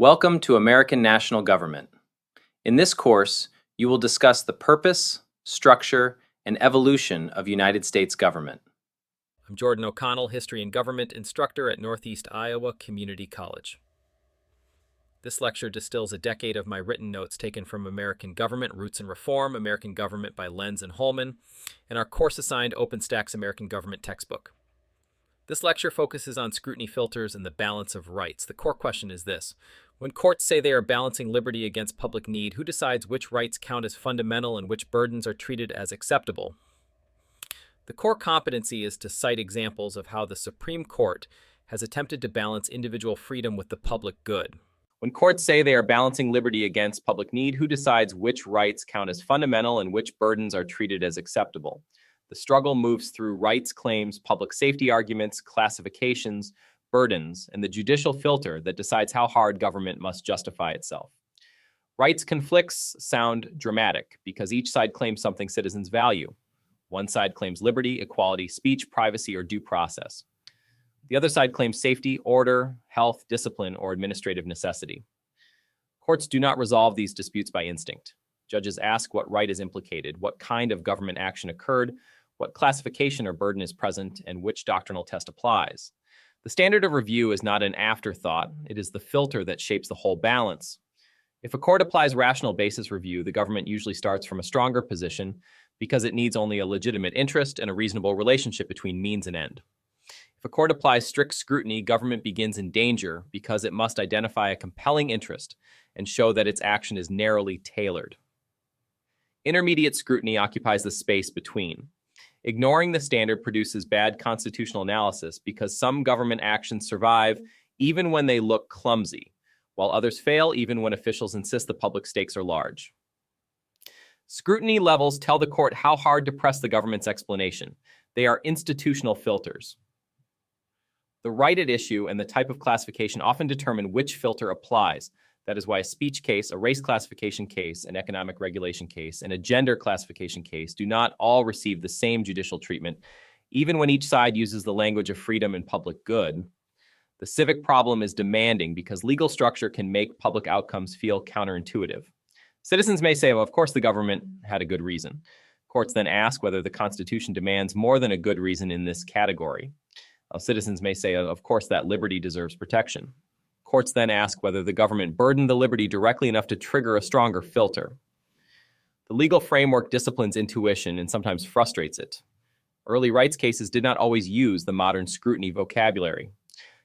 Welcome to American National Government. In this course, you will discuss the purpose, structure, and evolution of United States government. I'm Jordan O'Connell, History and Government instructor at Northeast Iowa Community College. This lecture distills a decade of my written notes taken from American Government, Roots and Reform, American Government by Lenz and Holman, and our course-assigned OpenStax American Government textbook. This lecture focuses on scrutiny filters and the balance of rights. The core question is this: when courts say they are balancing liberty against public need, who decides which rights count as fundamental and which burdens are treated as acceptable? The core competency is to cite examples of how the Supreme Court has attempted to balance individual freedom with the public good. When courts say they are balancing liberty against public need, who decides which rights count as fundamental and which burdens are treated as acceptable? The struggle moves through rights claims, public safety arguments, classifications, burdens, and the judicial filter that decides how hard government must justify itself. Rights conflicts sound dramatic because each side claims something citizens value. One side claims liberty, equality, speech, privacy, or due process. The other side claims safety, order, health, discipline, or administrative necessity. Courts do not resolve these disputes by instinct. Judges ask what right is implicated, what kind of government action occurred, what classification or burden is present, and which doctrinal test applies. The standard of review is not an afterthought. It is the filter that shapes the whole balance. If a court applies rational basis review, the government usually starts from a stronger position because it needs only a legitimate interest and a reasonable relationship between means and end. If a court applies strict scrutiny, government begins in danger because it must identify a compelling interest and show that its action is narrowly tailored. Intermediate scrutiny occupies the space between. Ignoring the standard produces bad constitutional analysis because some government actions survive even when they look clumsy, while others fail even when officials insist the public stakes are large. Scrutiny levels tell the court how hard to press the government's explanation. They are institutional filters. The right at issue and the type of classification often determine which filter applies. That is why a speech case, a race classification case, an economic regulation case, and a gender classification case do not all receive the same judicial treatment, even when each side uses the language of freedom and public good. The civic problem is demanding because legal structure can make public outcomes feel counterintuitive. Citizens may say, well, of course the government had a good reason. Courts then ask whether the Constitution demands more than a good reason in this category. Citizens may say, of course, that liberty deserves protection. Courts then ask whether the government burdened the liberty directly enough to trigger a stronger filter. The legal framework disciplines intuition and sometimes frustrates it. Early rights cases did not always use the modern scrutiny vocabulary.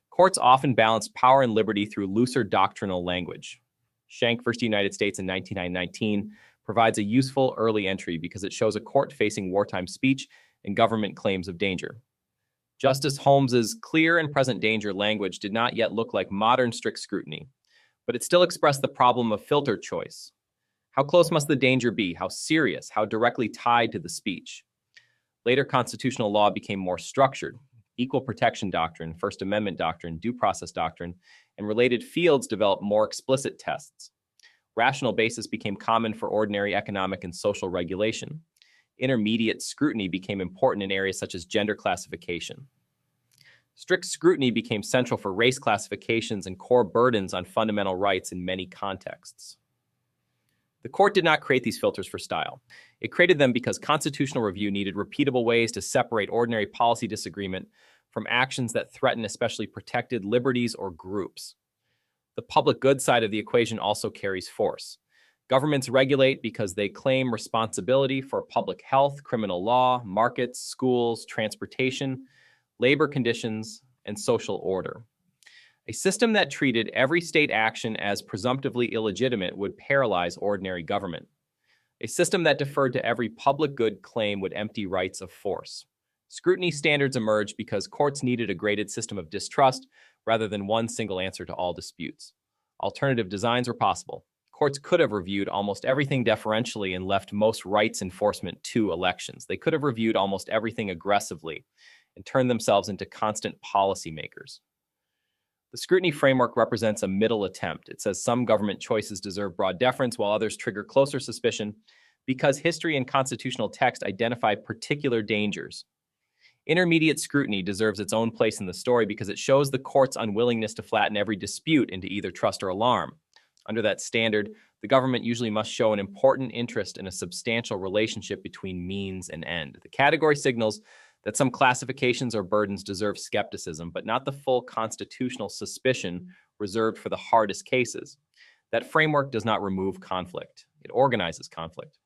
Courts often balanced power and liberty through looser doctrinal language. Schenck v. United States in 1919 provides a useful early entry because it shows a court facing wartime speech and government claims of danger. Justice Holmes's clear and present danger language did not yet look like modern strict scrutiny, but it still expressed the problem of filter choice. How close must the danger be? How serious? How directly tied to the speech? Later constitutional law became more structured. Equal protection doctrine, First Amendment doctrine, due process doctrine, and related fields developed more explicit tests. Rational basis became common for ordinary economic and social regulation. Intermediate scrutiny became important in areas such as gender classification. Strict scrutiny became central for race classifications and core burdens on fundamental rights in many contexts. The court did not create these filters for style. It created them because constitutional review needed repeatable ways to separate ordinary policy disagreement from actions that threaten especially protected liberties or groups. The public good side of the equation also carries force. Governments regulate because they claim responsibility for public health, criminal law, markets, schools, transportation, labor conditions, and social order. A system that treated every state action as presumptively illegitimate would paralyze ordinary government. A system that deferred to every public good claim would empty rights of force. Scrutiny standards emerged because courts needed a graded system of distrust rather than one single answer to all disputes. Alternative designs were possible. Courts could have reviewed almost everything deferentially and left most rights enforcement to elections. They could have reviewed almost everything aggressively and turned themselves into constant policymakers. The scrutiny framework represents a middle attempt. It says some government choices deserve broad deference while others trigger closer suspicion because history and constitutional text identify particular dangers. Intermediate scrutiny deserves its own place in the story because it shows the court's unwillingness to flatten every dispute into either trust or alarm. Under that standard, the government usually must show an important interest in a substantial relationship between means and end. The category signals that some classifications or burdens deserve skepticism, but not the full constitutional suspicion reserved for the hardest cases. That framework does not remove conflict. It organizes conflict.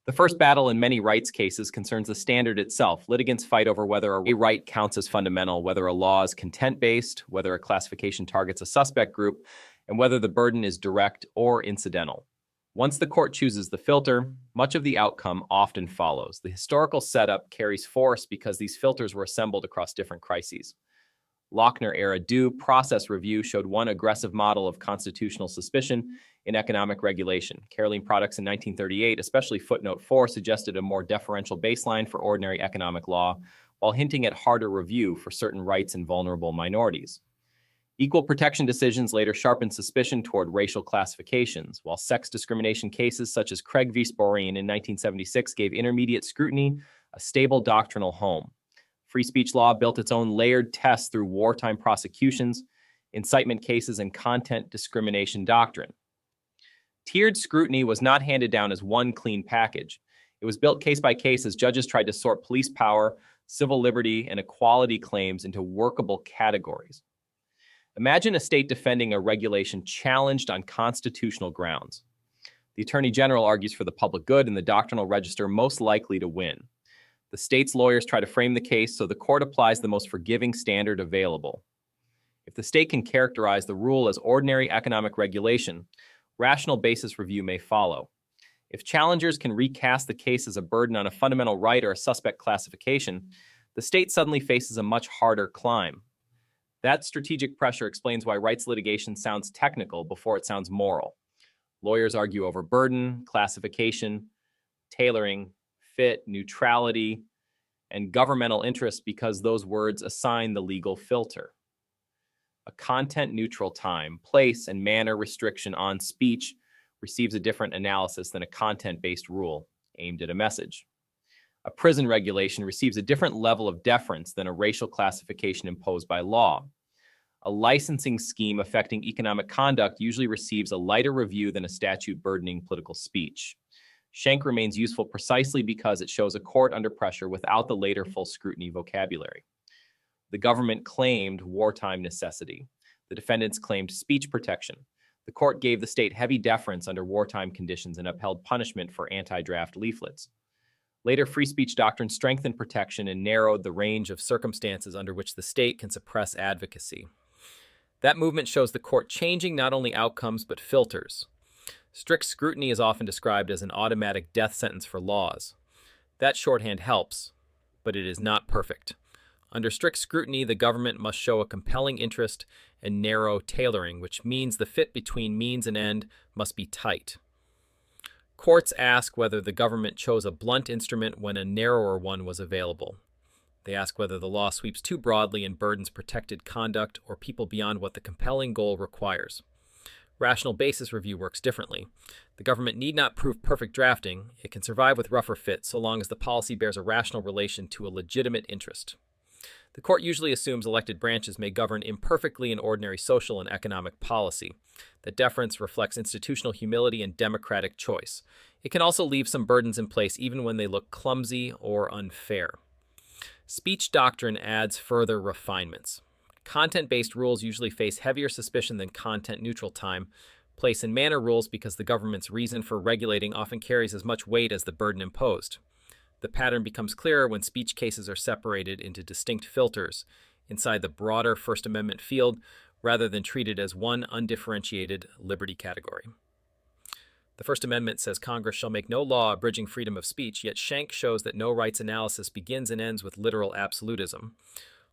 The first battle in many rights cases concerns the standard itself. Litigants fight over whether a right counts as fundamental, whether a law is content-based, whether a classification targets a suspect group, and whether the burden is direct or incidental. Once the court chooses the filter, much of the outcome often follows. The historical setup carries force because these filters were assembled across different crises. Lochner-era due process review showed one aggressive model of constitutional suspicion in economic regulation. Caroline Products in 1938, especially footnote 4, suggested a more deferential baseline for ordinary economic law, while hinting at harder review for certain rights and vulnerable minorities. Equal protection decisions later sharpened suspicion toward racial classifications, while sex discrimination cases such as Craig v. Sporeen in 1976 gave intermediate scrutiny a stable doctrinal home. Free speech law built its own layered tests through wartime prosecutions, incitement cases, and content discrimination doctrine. Tiered scrutiny was not handed down as one clean package. It was built case by case as judges tried to sort police power, civil liberty, and equality claims into workable categories. Imagine a state defending a regulation challenged on constitutional grounds. The Attorney General argues for the public good and the doctrinal register most likely to win. The state's lawyers try to frame the case so the court applies the most forgiving standard available. If the state can characterize the rule as ordinary economic regulation, rational basis review may follow. If challengers can recast the case as a burden on a fundamental right or a suspect classification, the state suddenly faces a much harder climb. That strategic pressure explains why rights litigation sounds technical before it sounds moral. Lawyers argue over burden, classification, tailoring, fit, neutrality, and governmental interest because those words assign the legal filter. A content-neutral time, place, and manner restriction on speech receives a different analysis than a content-based rule aimed at a message. A prison regulation receives a different level of deference than a racial classification imposed by law. A licensing scheme affecting economic conduct usually receives a lighter review than a statute burdening political speech. Schenck remains useful precisely because it shows a court under pressure without the later full scrutiny vocabulary. The government claimed wartime necessity. The defendants claimed speech protection. The court gave the state heavy deference under wartime conditions and upheld punishment for anti-draft leaflets. Later free speech doctrine strengthened protection and narrowed the range of circumstances under which the state can suppress advocacy. That movement shows the court changing not only outcomes but filters. Strict scrutiny is often described as an automatic death sentence for laws. That shorthand helps, but it is not perfect. Under strict scrutiny, the government must show a compelling interest and narrow tailoring, which means the fit between means and end must be tight. Courts ask whether the government chose a blunt instrument when a narrower one was available. They ask whether the law sweeps too broadly and burdens protected conduct or people beyond what the compelling goal requires. Rational basis review works differently. The government need not prove perfect drafting. It can survive with rougher fit so long as the policy bears a rational relation to a legitimate interest. The court usually assumes elected branches may govern imperfectly in ordinary social and economic policy. That deference reflects institutional humility and democratic choice. It can also leave some burdens in place even when they look clumsy or unfair. Speech doctrine adds further refinements. Content-based rules usually face heavier suspicion than content-neutral time, place, and manner rules because the government's reason for regulating often carries as much weight as the burden imposed. The pattern becomes clearer when speech cases are separated into distinct filters inside the broader First Amendment field rather than treated as one undifferentiated liberty category. The First Amendment says Congress shall make no law abridging freedom of speech, yet Schenck shows that no rights analysis begins and ends with literal absolutism.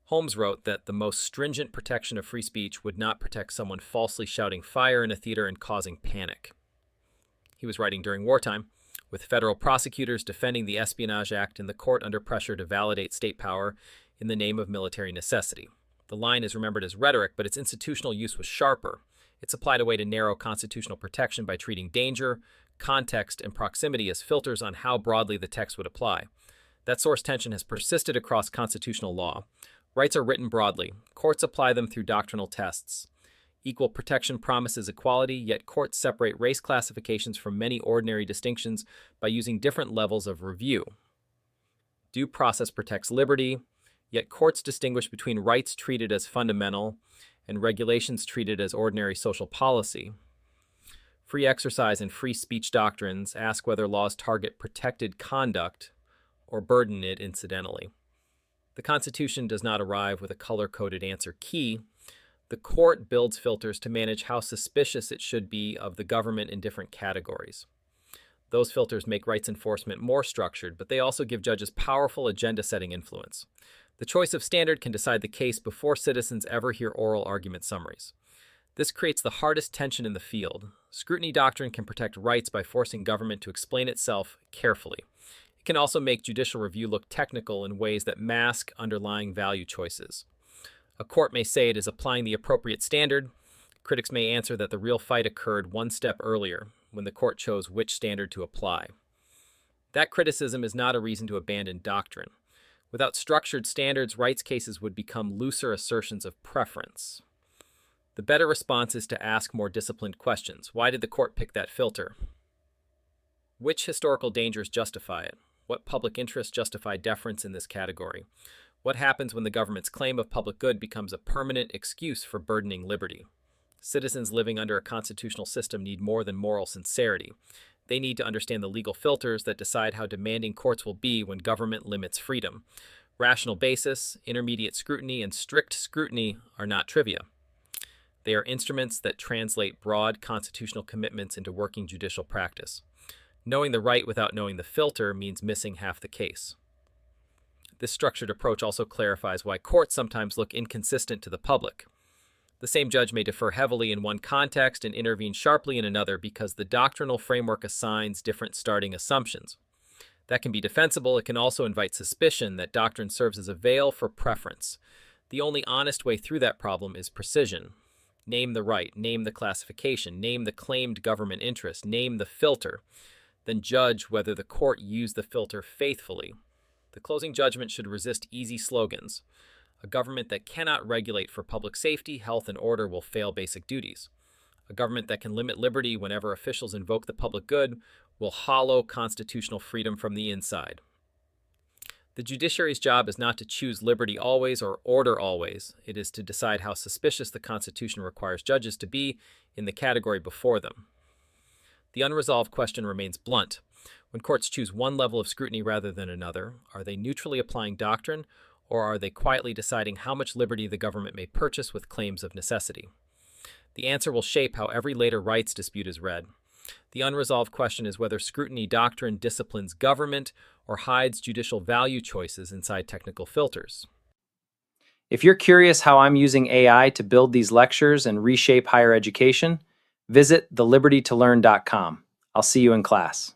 Holmes wrote that the most stringent protection of free speech would not protect someone falsely shouting fire in a theater and causing panic. He was writing during wartime, with federal prosecutors defending the Espionage Act and the court under pressure to validate state power in the name of military necessity. The line is remembered as rhetoric, but its institutional use was sharper. It supplied a way to narrow constitutional protection by treating danger, context, and proximity as filters on how broadly the text would apply. That source tension has persisted across constitutional law. Rights are written broadly. Courts apply them through doctrinal tests. Equal protection promises equality, yet courts separate race classifications from many ordinary distinctions by using different levels of review. Due process protects liberty, yet courts distinguish between rights treated as fundamental and regulations treated as ordinary social policy. Free exercise and free speech doctrines ask whether laws target protected conduct or burden it incidentally. The Constitution does not arrive with a color-coded answer key. The court builds filters to manage how suspicious it should be of the government in different categories. Those filters make rights enforcement more structured, but they also give judges powerful agenda-setting influence. The choice of standard can decide the case before citizens ever hear oral argument summaries. This creates the hardest tension in the field. Scrutiny doctrine can protect rights by forcing government to explain itself carefully. It can also make judicial review look technical in ways that mask underlying value choices. A court may say it is applying the appropriate standard. Critics may answer that the real fight occurred one step earlier, when the court chose which standard to apply. That criticism is not a reason to abandon doctrine. Without structured standards, rights cases would become looser assertions of preference. The better response is to ask more disciplined questions. Why did the court pick that filter? Which historical dangers justify it? What public interests justify deference in this category? What happens when the government's claim of public good becomes a permanent excuse for burdening liberty? Citizens living under a constitutional system need more than moral sincerity. They need to understand the legal filters that decide how demanding courts will be when government limits freedom. Rational basis, intermediate scrutiny, and strict scrutiny are not trivia. They are instruments that translate broad constitutional commitments into working judicial practice. Knowing the right without knowing the filter means missing half the case. This structured approach also clarifies why courts sometimes look inconsistent to the public. The same judge may defer heavily in one context and intervene sharply in another because the doctrinal framework assigns different starting assumptions. That can be defensible. It can also invite suspicion that doctrine serves as a veil for preference. The only honest way through that problem is precision. Name the right, name the classification, name the claimed government interest, name the filter, then judge whether the court used the filter faithfully. The closing judgment should resist easy slogans. A government that cannot regulate for public safety, health, and order will fail basic duties. A government that can limit liberty whenever officials invoke the public good will hollow constitutional freedom from the inside. The judiciary's job is not to choose liberty always or order always. It is to decide how suspicious the Constitution requires judges to be in the category before them. The unresolved question remains blunt. When courts choose one level of scrutiny rather than another, are they neutrally applying doctrine, or are they quietly deciding how much liberty the government may purchase with claims of necessity? The answer will shape how every later rights dispute is read. The unresolved question is whether scrutiny doctrine disciplines government or hides judicial value choices inside technical filters. If you're curious how I'm using AI to build these lectures and reshape higher education, visit thelibertytolearn.com. I'll see you in class.